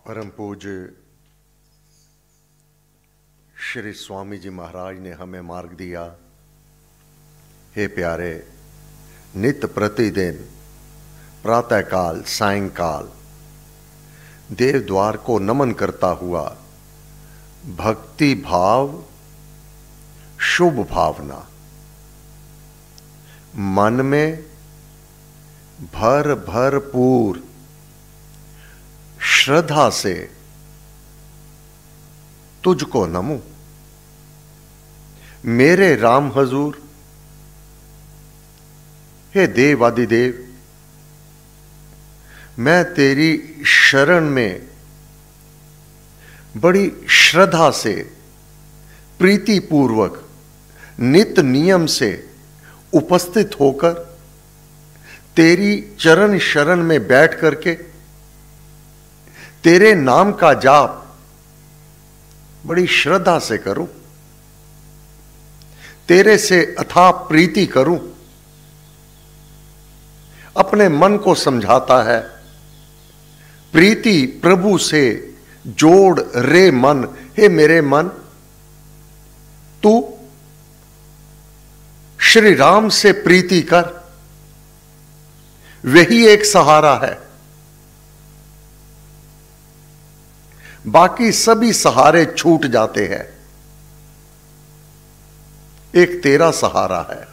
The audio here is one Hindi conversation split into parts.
परम पूज्य श्री स्वामी जी महाराज ने हमें मार्ग दिया। हे प्यारे, नित्य प्रतिदिन प्रातःकाल सायंकाल देव द्वार को नमन करता हुआ भक्ति भाव शुभ भावना मन में भरपूर श्रद्धा से तुझको नमूं। मेरे राम हजूर, हे देव आदिदेव, मैं तेरी शरण में बड़ी श्रद्धा से प्रीति पूर्वक नित्य नियम से उपस्थित होकर तेरी चरण शरण में बैठ करके तेरे नाम का जाप बड़ी श्रद्धा से करूं, तेरे से अथाह प्रीति करूं। अपने मन को समझाता है, प्रीति प्रभु से जोड़ रे मन। हे मेरे मन, तू श्री राम से प्रीति कर, वही एक सहारा है। बाकी सभी सहारे छूट जाते हैं, एक तेरा सहारा है।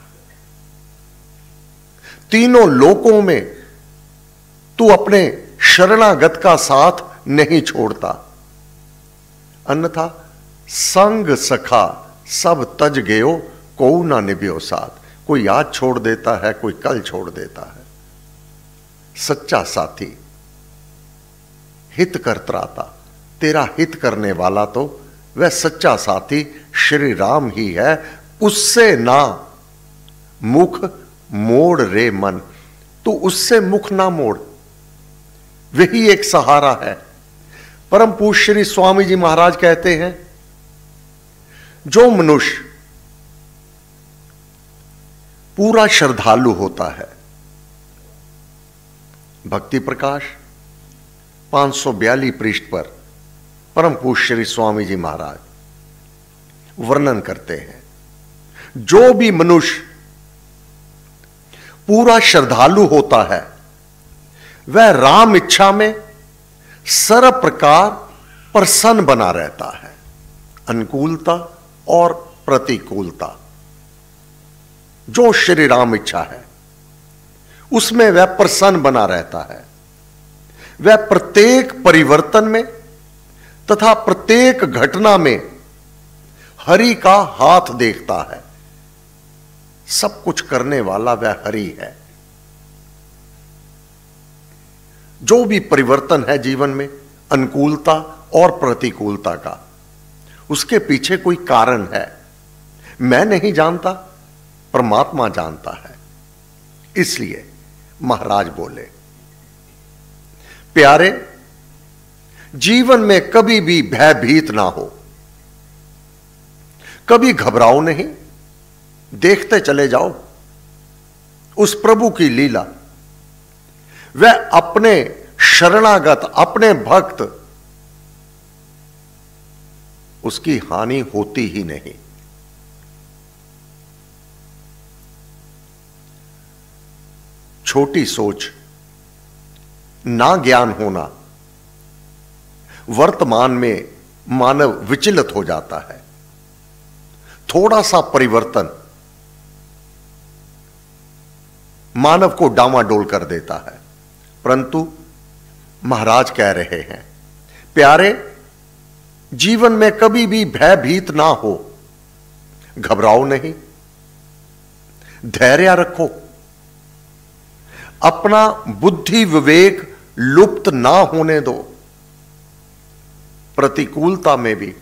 तीनों लोकों में तू अपने शरणागत का साथ नहीं छोड़ता, अन्यथा संग सखा सब तज गयो को ना निभ्यो साथ। कोई आज छोड़ देता है, कोई कल छोड़ देता है। सच्चा साथी हित करत्राता, तेरा हित करने वाला तो वह सच्चा साथी श्री राम ही है। उससे ना मुख मोड़ रे मन, तू उससे मुख ना मोड़, वही एक सहारा है। परम पूज्य श्री स्वामी जी महाराज कहते हैं, जो मनुष्य पूरा श्रद्धालु होता है, भक्ति प्रकाश 542 पृष्ठ पर परम पूज्य श्री स्वामी जी महाराज वर्णन करते हैं, जो भी मनुष्य पूरा श्रद्धालु होता है वह राम इच्छा में सर्व प्रकार प्रसन्न बना रहता है। अनुकूलता और प्रतिकूलता, जो श्री राम इच्छा है उसमें वह प्रसन्न बना रहता है। वह प्रत्येक परिवर्तन में तथा प्रत्येक घटना में हरि का हाथ देखता है। सब कुछ करने वाला वह हरि है। जो भी परिवर्तन है जीवन में, अनुकूलता और प्रतिकूलता का, उसके पीछे कोई कारण है। मैं नहीं जानता, परमात्मा जानता है। इसलिए महाराज बोले, प्यारे, जीवन में कभी भी भयभीत ना हो, कभी घबराओ नहीं, देखते चले जाओ उस प्रभु की लीला। वह अपने शरणागत, अपने भक्त, उसकी हानि होती ही नहीं। छोटी सोच, ना ज्ञान होना, वर्तमान में मानव विचलित हो जाता है। थोड़ा सा परिवर्तन मानव को डामाडोल कर देता है। परंतु महाराज कह रहे हैं, प्यारे, जीवन में कभी भी भयभीत ना हो, घबराओ नहीं, धैर्य रखो, अपना बुद्धि विवेक लुप्त ना होने दो। प्रतिकूलता में भी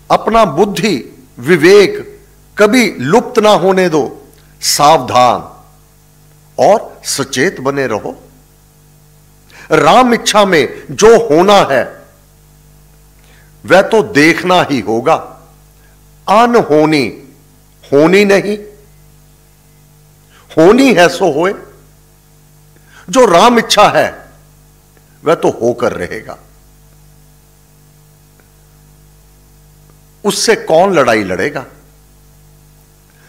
अपना बुद्धि विवेक कभी लुप्त ना होने दो। सावधान और सचेत बने रहो। राम इच्छा में जो होना है वह तो देखना ही होगा। अनहोनी होनी नहीं, होनी है सो होए। जो राम इच्छा है वह तो होकर रहेगा। उससे कौन लड़ाई लड़ेगा?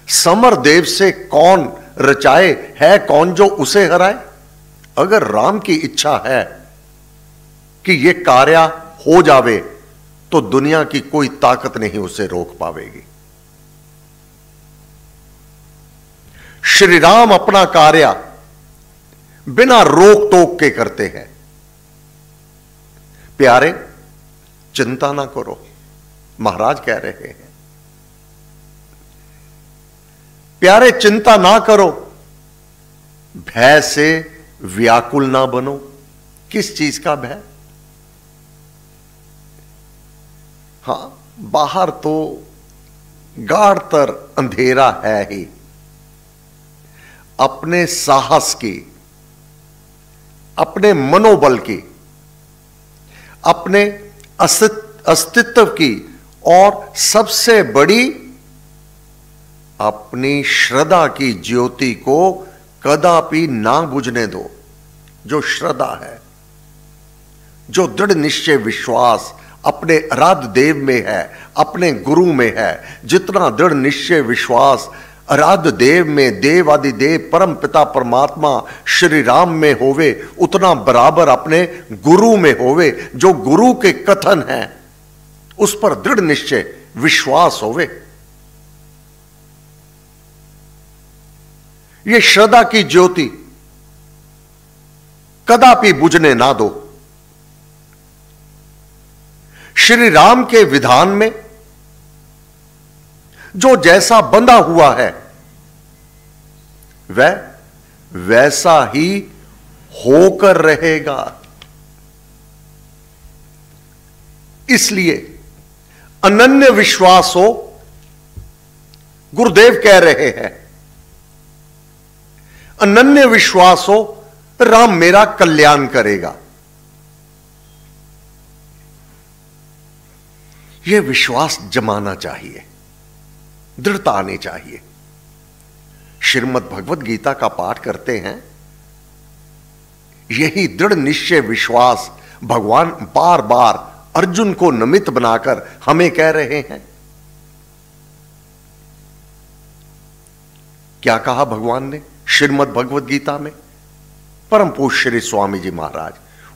समर देव से कौन रचाए, है कौन जो उसे हराए? अगर राम की इच्छा है कि यह कार्य हो जावे तो दुनिया की कोई ताकत नहीं उसे रोक पावेगी। श्री राम अपना कार्य बिना रोक टोक के करते हैं। प्यारे, चिंता ना करो, महाराज कह रहे हैं। प्यारे, चिंता ना करो, भय से व्याकुल ना बनो। किस चीज का भय? हां, बाहर तो गाढ़तर अंधेरा है ही। अपने साहस की, अपने मनोबल की, अपने अस्तित्व की और सबसे बड़ी अपनी श्रद्धा की ज्योति को कदापि ना बुझने दो। जो श्रद्धा है, जो दृढ़ निश्चय विश्वास अपने आराध्य देव में है, अपने गुरु में है, जितना दृढ़ निश्चय विश्वास आराध्य देव में, देव आदि देव परम पिता परमात्मा श्री राम में होवे, उतना बराबर अपने गुरु में होवे। जो गुरु के कथन है उस पर दृढ़ निश्चय विश्वास होवे। ये श्रद्धा की ज्योति कदापि बुझने ना दो। श्री राम के विधान में जो जैसा बंधा हुआ है वह वैसा ही होकर रहेगा। इसलिए अनन्य विश्वास हो। गुरुदेव कह रहे हैं, अनन्य विश्वास हो, राम मेरा कल्याण करेगा। यह विश्वास जमाना चाहिए, दृढ़ता आनी चाहिए। श्रीमद् भगवत गीता का पाठ करते हैं, यही दृढ़ निश्चय विश्वास भगवान बार बार अर्जुन को नमित बनाकर हमें कह रहे हैं। क्या कहा भगवान ने श्रीमद् भगवत गीता में? परम पूज्य श्री स्वामी जी महाराज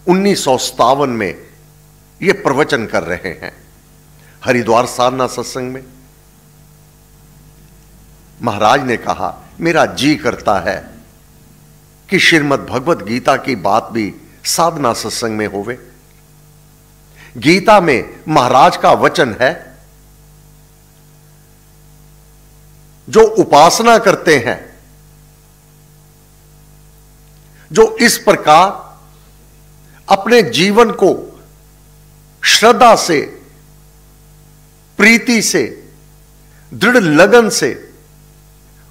1957 में यह प्रवचन कर रहे हैं हरिद्वार साधना सत्संग में। महाराज ने कहा, मेरा जी करता है कि श्रीमद् भगवत गीता की बात भी साधना सत्संग में होवे। गीता में महाराज का वचन है, जो उपासना करते हैं, जो इस प्रकार अपने जीवन को श्रद्धा से, प्रीति से, दृढ़ लगन से,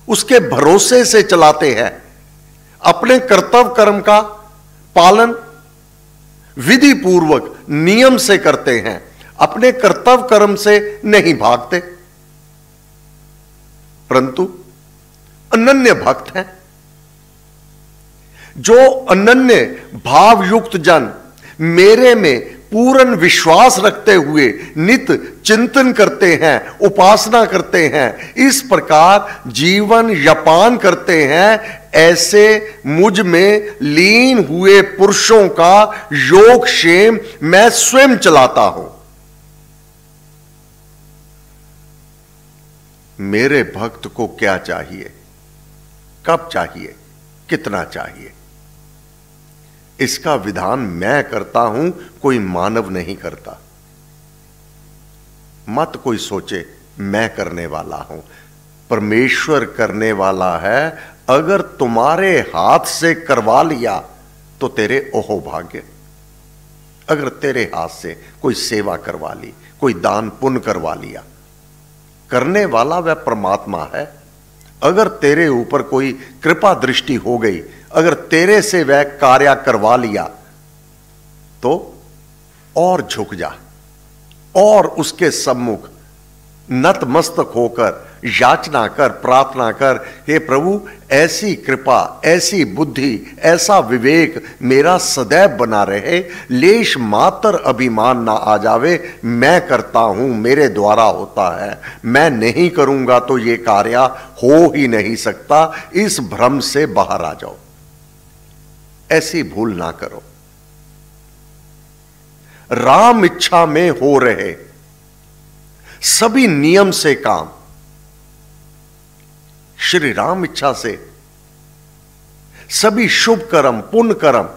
उसके भरोसे से चलाते हैं, अपने कर्तव्य कर्म का पालन विधि पूर्वक नियम से करते हैं, अपने कर्तव्य कर्म से नहीं भागते, परंतु अनन्य भक्त हैं। जो अनन्य भावयुक्त जन मेरे में पूर्ण विश्वास रखते हुए नित चिंतन करते हैं, उपासना करते हैं, इस प्रकार जीवन यापन करते हैं, ऐसे मुझ में लीन हुए पुरुषों का योगक्षेम मैं स्वयं चलाता हूं। मेरे भक्त को क्या चाहिए, कब चाहिए, कितना चाहिए, इसका विधान मैं करता हूं, कोई मानव नहीं करता। मत कोई सोचे मैं करने वाला हूं, परमेश्वर करने वाला है। अगर तुम्हारे हाथ से करवा लिया तो तेरे ओहो भाग्य। अगर तेरे हाथ से कोई सेवा करवा ली, कोई दान पुण्य करवा लिया, करने वाला वह परमात्मा है। अगर तेरे ऊपर कोई कृपा दृष्टि हो गई, अगर तेरे से वह कार्य करवा लिया तो और झुक जा और उसके सम्मुख नतमस्तक होकर याचना कर, प्रार्थना कर, हे प्रभु ऐसी कृपा, ऐसी बुद्धि, ऐसा विवेक मेरा सदैव बना रहे, लेश मात्र अभिमान ना आ जावे, मैं करता हूं, मेरे द्वारा होता है, मैं नहीं करूंगा तो ये कार्य हो ही नहीं सकता, इस भ्रम से बाहर आ जाओ। ऐसी भूल ना करो। राम इच्छा में हो रहे सभी नियम से काम, श्री राम इच्छा से सभी शुभ कर्म, पुण्य कर्म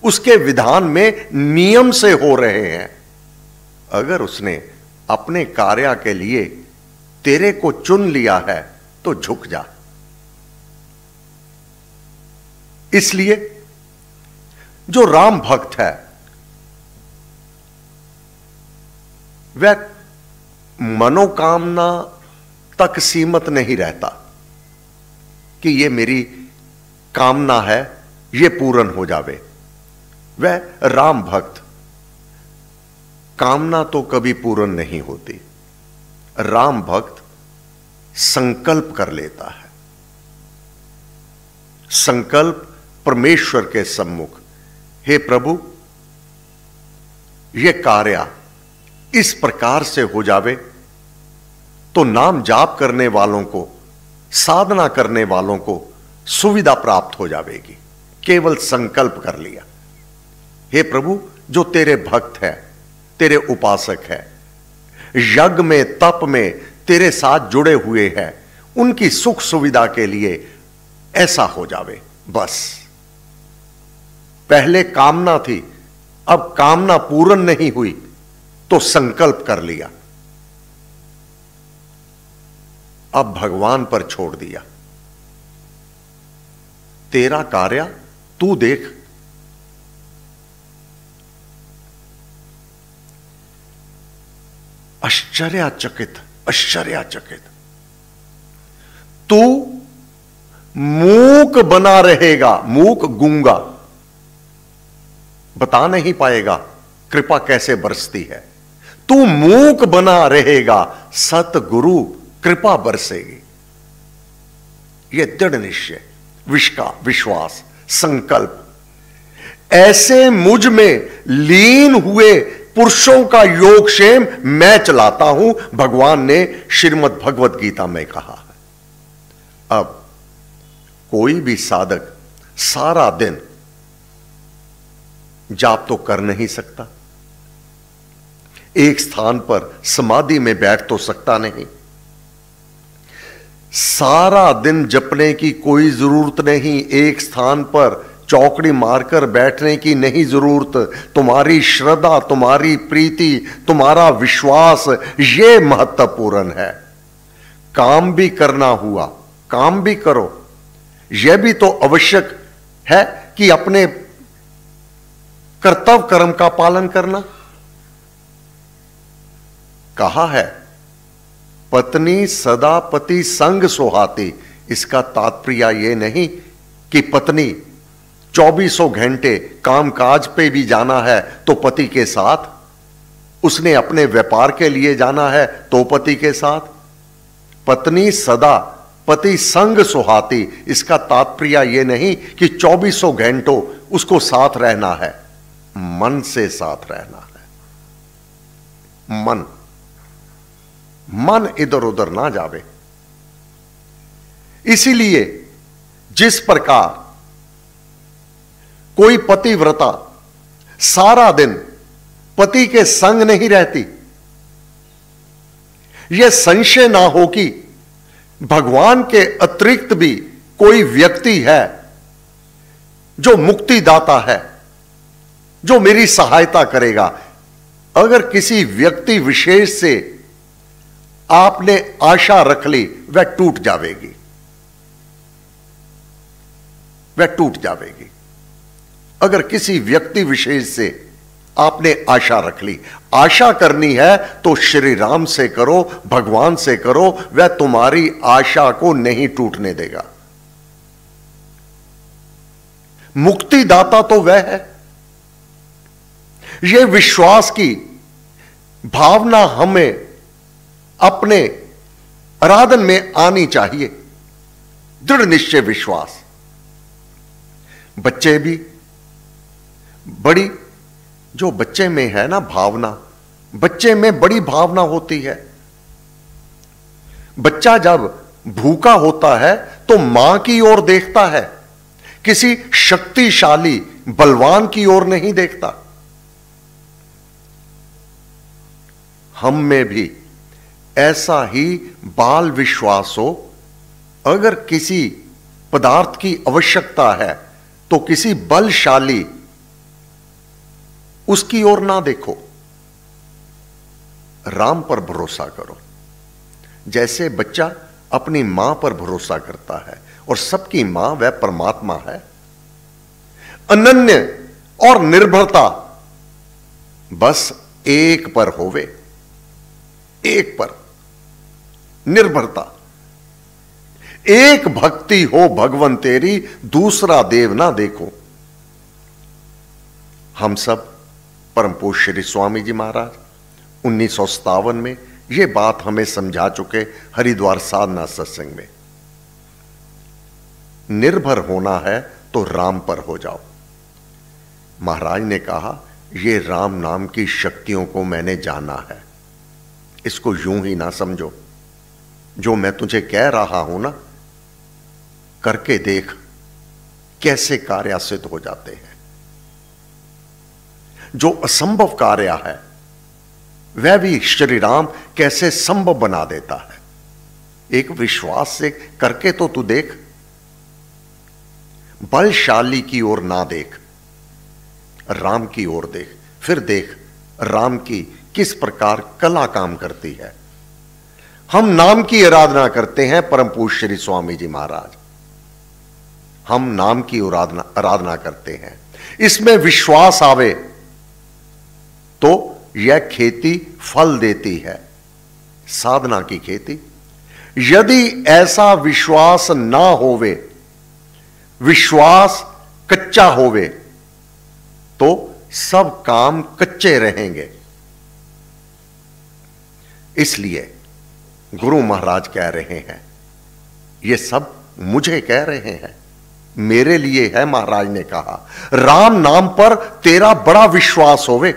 उसके विधान में नियम से हो रहे हैं। अगर उसने अपने कार्य के लिए तेरे को चुन लिया है तो झुक जा। इसलिए जो राम भक्त है वह मनोकामना तक सीमित नहीं रहता कि ये मेरी कामना है, ये पूर्ण हो जावे। वह राम भक्त कामना तो कभी पूर्ण नहीं होती। राम भक्त संकल्प कर लेता है। संकल्प परमेश्वर के सम्मुख, हे प्रभु यह कार्य इस प्रकार से हो जावे तो नाम जाप करने वालों को, साधना करने वालों को सुविधा प्राप्त हो जाएगी। केवल संकल्प कर लिया। हे प्रभु जो तेरे भक्त है, तेरे उपासक है, यज्ञ में, तप में तेरे साथ जुड़े हुए हैं, उनकी सुख सुविधा के लिए ऐसा हो जावे। बस पहले कामना थी, अब कामना पूर्ण नहीं हुई तो संकल्प कर लिया, अब भगवान पर छोड़ दिया। तेरा कार्य तू देख। आश्चर्यचकित, आश्चर्यचकित। तू मूक बना रहेगा, मूक गूंगा, बता नहीं पाएगा कृपा कैसे बरसती है। तू मूक बना रहेगा, सतगुरु कृपा बरसेगी। यह दृढ़ निश्चय, विश्वास, संकल्प, ऐसे मुझ में लीन हुए पुरुषों का योगक्षेम मैं चलाता हूं, भगवान ने श्रीमद् भगवत गीता में कहा है। अब कोई भी साधक सारा दिन जाप तो कर नहीं सकता, एक स्थान पर समाधि में बैठ तो सकता नहीं। सारा दिन जपने की कोई जरूरत नहीं, एक स्थान पर चौकड़ी मारकर बैठने की नहीं जरूरत। तुम्हारी श्रद्धा, तुम्हारी प्रीति, तुम्हारा विश्वास, यह महत्वपूर्ण है। काम भी करना हुआ, काम भी करो। यह भी तो आवश्यक है कि अपने कर्तव्य कर्म का पालन करना। कहा है पत्नी सदा पति संग सुहाती। इसका तात्पर्य यह नहीं कि पत्नी 2400 घंटे कामकाज पे भी जाना है तो पति के साथ, उसने अपने व्यापार के लिए जाना है तो पति के साथ। पत्नी सदा पति संग सुहाती, इसका तात्पर्य यह नहीं कि 2400 घंटों उसको साथ रहना है, मन से साथ रहना है। मन इधर उधर ना जावे। इसीलिए जिस प्रकार कोई पतिव्रता सारा दिन पति के संग नहीं रहती, यह संशय ना हो कि भगवान के अतिरिक्त भी कोई व्यक्ति है जो मुक्तिदाता है, जो मेरी सहायता करेगा। अगर किसी व्यक्ति विशेष से आपने आशा रख ली, वह टूट जाएगी, वह टूट जाएगी। अगर किसी व्यक्ति विशेष से आपने आशा रख ली, आशा करनी है तो श्री राम से करो, भगवान से करो, वह तुम्हारी आशा को नहीं टूटने देगा। मुक्तिदाता तो वह है। यह विश्वास की भावना हमें अपने आराधन में आनी चाहिए दृढ़ निश्चय विश्वास। बच्चे भी बड़ी, जो बच्चे में है ना भावना, बच्चे में बड़ी भावना होती है। बच्चा जब भूखा होता है तो मां की ओर देखता है, किसी शक्तिशाली बलवान की ओर नहीं देखता। हम में भी ऐसा ही बाल विश्वास हो। अगर किसी पदार्थ की आवश्यकता है तो किसी बलशाली उसकी ओर ना देखो, राम पर भरोसा करो। जैसे बच्चा अपनी मां पर भरोसा करता है, और सबकी मां वह परमात्मा है। अनन्य और निर्भरता बस एक पर होवे, एक पर निर्भरता। एक भक्ति हो भगवन तेरी, दूसरा देव ना देखो। हम सब परम पूज्य श्री स्वामी जी महाराज 1957 में यह बात हमें समझा चुके हरिद्वार साधना सत्संग में। निर्भर होना है तो राम पर हो जाओ। महाराज ने कहा, ये राम नाम की शक्तियों को मैंने जाना है, इसको यूं ही ना समझो। जो मैं तुझे कह रहा हूं ना, करके देख कैसे कार्य सिद्ध हो जाते हैं। जो असंभव कार्य है वह भी श्री राम कैसे संभव बना देता है। एक विश्वास से करके तो तू देख। बलशाली की ओर ना देख, राम की ओर देख। फिर देख राम की किस प्रकार कला काम करती है। हम नाम की आराधना करते हैं परम पूज्य श्री स्वामी जी महाराज, हम नाम की आराधना करते हैं। इसमें विश्वास आवे तो यह खेती फल देती है, साधना की खेती। यदि ऐसा विश्वास ना होवे, विश्वास कच्चा होवे, तो सब काम कच्चे रहेंगे। इसलिए गुरु महाराज कह रहे हैं, ये सब मुझे कह रहे हैं, मेरे लिए है। महाराज ने कहा, राम नाम पर तेरा बड़ा विश्वास होवे।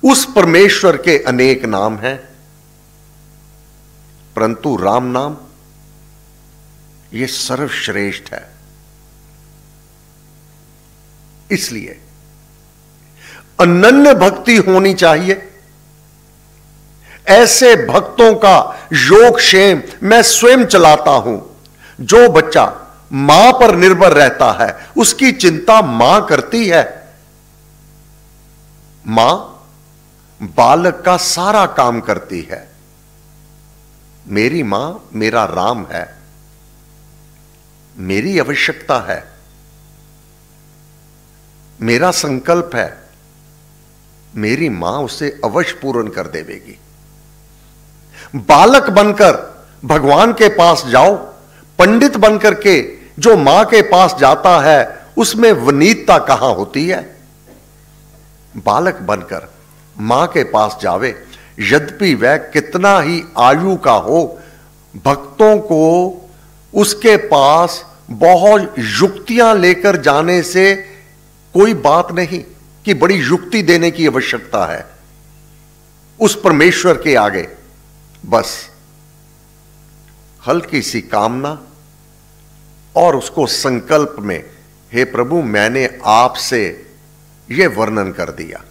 उस परमेश्वर के अनेक नाम हैं, परंतु राम नाम ये सर्वश्रेष्ठ है। इसलिए अनन्य भक्ति होनी चाहिए। ऐसे भक्तों का योगक्षेम मैं स्वयं चलाता हूं। जो बच्चा मां पर निर्भर रहता है उसकी चिंता मां करती है। मां बालक का सारा काम करती है। मेरी मां मेरा राम है, मेरी आवश्यकता है, मेरा संकल्प है, मेरी मां उसे अवश्य पूर्ण कर देवेगी। बालक बनकर भगवान के पास जाओ, पंडित बनकर के जो मां के पास जाता है उसमें विनीतता कहां होती है। बालक बनकर मां के पास जावे, यद्यपि वह कितना ही आयु का हो, भक्तों को उसके पास बहुत युक्तियां लेकर जाने से कोई बात नहीं कि बड़ी युक्ति देने की आवश्यकता है उस परमेश्वर के आगे। बस हल्की सी कामना और उसको संकल्प में, हे प्रभु मैंने आपसे यह वर्णन कर दिया,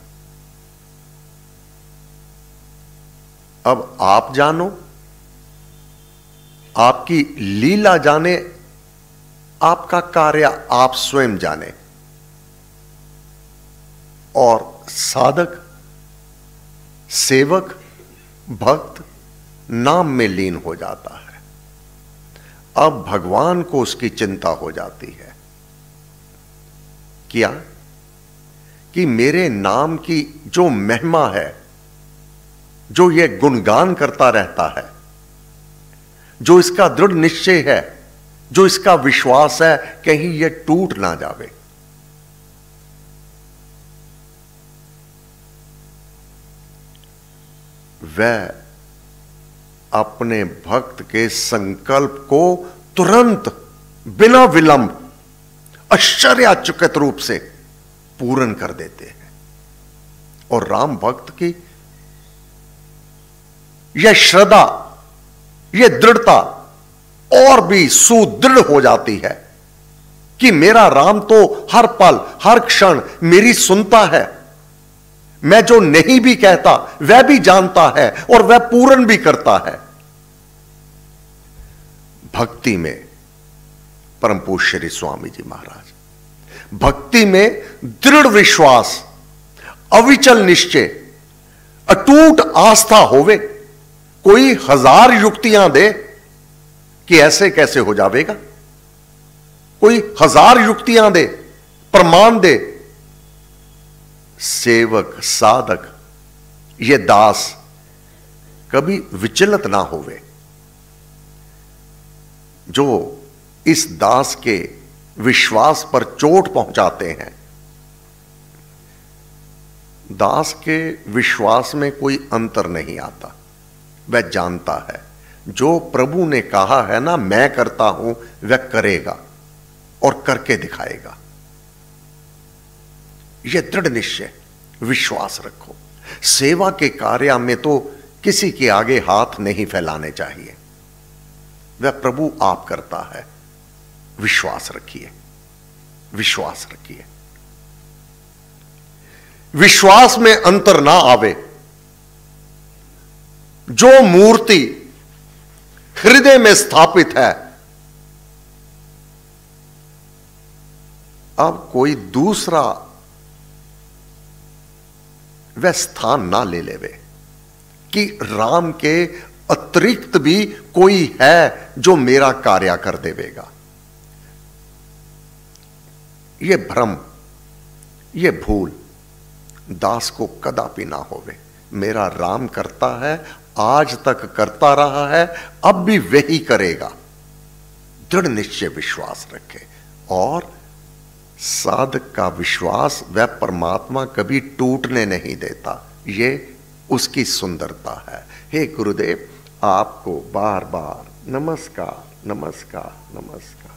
अब आप जानो, आपकी लीला जाने, आपका कार्य आप स्वयं जाने। और साधक, सेवक, भक्त नाम में लीन हो जाता है। अब भगवान को उसकी चिंता हो जाती है, क्या कि मेरे नाम की जो महिमा है, जो यह गुणगान करता रहता है, जो इसका दृढ़ निश्चय है, जो इसका विश्वास है, कहीं यह टूट ना जावे। वह अपने भक्त के संकल्प को तुरंत बिना विलंब आश्चर्यचकित रूप से पूर्ण कर देते हैं। और राम भक्त की यह श्रद्धा, यह दृढ़ता और भी सुदृढ़ हो जाती है कि मेरा राम तो हर पल हर क्षण मेरी सुनता है। मैं जो नहीं भी कहता वह भी जानता है और वह पूर्ण भी करता है। भक्ति में परम पूज्य श्री स्वामी जी महाराज, भक्ति में दृढ़ विश्वास, अविचल निश्चय, अटूट आस्था होवे। कोई 1000 युक्तियां दे कि ऐसे कैसे हो जाएगा, कोई 1000 युक्तियां दे, प्रमाण दे, सेवक साधक ये दास कभी विचलित ना होवे। जो इस दास के विश्वास पर चोट पहुंचाते हैं, दास के विश्वास में कोई अंतर नहीं आता। वह जानता है जो प्रभु ने कहा है ना मैं करता हूं, वह करेगा और करके दिखाएगा। यह दृढ़ निश्चय, विश्वास रखो। सेवा के कार्य में तो किसी के आगे हाथ नहीं फैलाने चाहिए। वह प्रभु आप करता है, विश्वास रखिए, विश्वास रखिए। विश्वास में अंतर ना आवे। जो मूर्ति हृदय में स्थापित है, अब कोई दूसरा वह स्थान ना ले लेवे कि राम के अतिरिक्त भी कोई है जो मेरा कार्य कर देवेगा। यह भ्रम, यह भूल दास को कदापि ना होवे। मेरा राम करता है, आज तक करता रहा है, अब भी वही करेगा। दृढ़ निश्चय विश्वास रखे। और साधक का विश्वास वह परमात्मा कभी टूटने नहीं देता। ये उसकी सुंदरता है। हे गुरुदेव, आपको बार बार नमस्कार, नमस्कार, नमस्कार।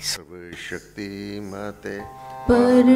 सर्वशक्ति मते पर